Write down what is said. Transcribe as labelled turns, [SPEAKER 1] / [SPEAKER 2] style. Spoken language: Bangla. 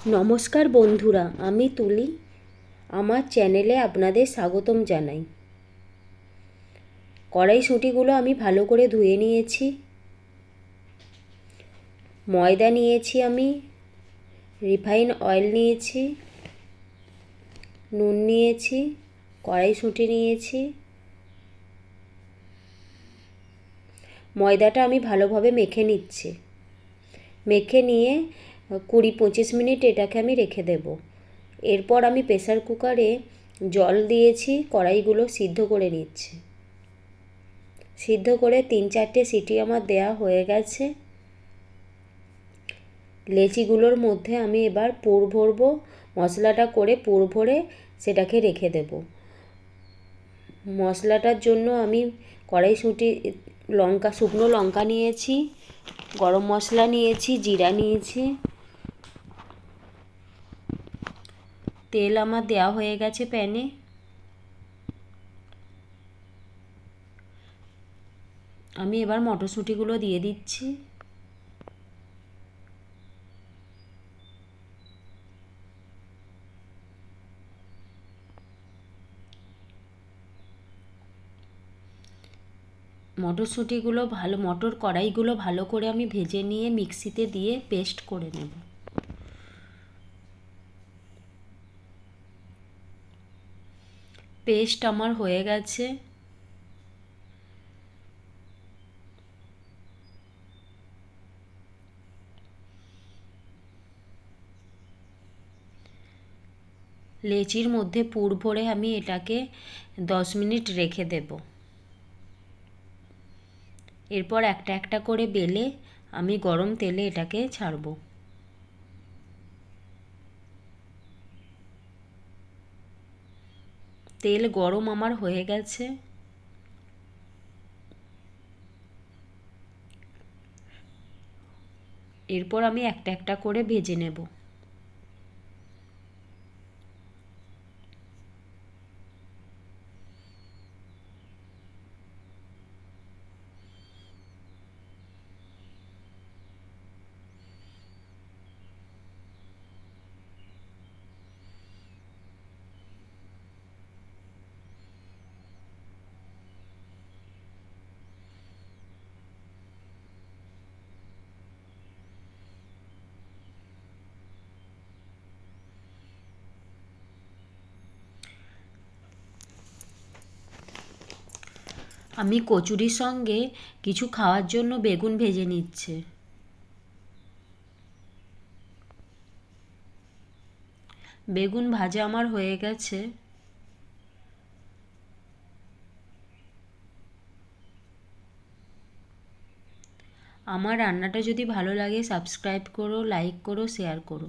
[SPEAKER 1] নমস্কার বন্ধুরা, আমি তুলি। আমার চ্যানেলে আপনাদের স্বাগতম জানাই। কড়াইশুঁটিগুলো আমি ভালো করে ধুয়ে নিয়েছি। ময়দা নিয়েছি, আমি রিফাইন অয়েল নিয়েছি, নুন নিয়েছি, কড়াইশুঁটি নিয়েছি। ময়দাটা আমি ভালোভাবে মেখে নিচ্ছি। মেখে নিয়ে 20-25 মিনিট এটাকে আমি রেখে দেব। এরপর আমি প্রেসার কুকারে জল দিয়েছি, কড়াইগুলো সিদ্ধ করে নিচ্ছি। সিদ্ধ করে 3-4টে সিটি আমার দেয়া হয়ে গেছে। লেচিগুলোর মধ্যে আমি এবার পুর ভরবো। মশলাটা করে পুর ভরে সেটাকে রেখে দেব। মশলাটার জন্য আমি কড়াইশুঁটি, লঙ্কা, শুকনো লঙ্কা নিয়েছি, গরম মশলা নিয়েছি, জিরা নিয়েছি। তেল আমার দেওয়া হয়ে গেছে প্যানে। আমি এবার মটরশুঁটিগুলো দিয়ে দিচ্ছি। মটরশুঁটিগুলো মটর কড়াইগুলো ভালো করে আমি ভেজে নিয়ে মিক্সিতে দিয়ে পেস্ট করে নেব। পেস্ট আমার হয়ে গেছে। লেচির মধ্যে পুর ভরে আমি এটাকে 10 মিনিট রেখে দেব। এরপর একটা একটা করে বেলে আমি গরম তেলে এটাকে ছাড়ব। তেল গরম আমার হয়ে গেছে। এরপর আমি একটা একটা করে ভেজে নেব। আমি কচুরির সঙ্গে কিছু খাওয়ার জন্য বেগুন ভেজে নিচ্ছে। বেগুন ভাজা আমার হয়ে গেছে। আমার রান্নাটা যদি ভালো লাগে সাবস্ক্রাইব করো, লাইক করো, শেয়ার করো।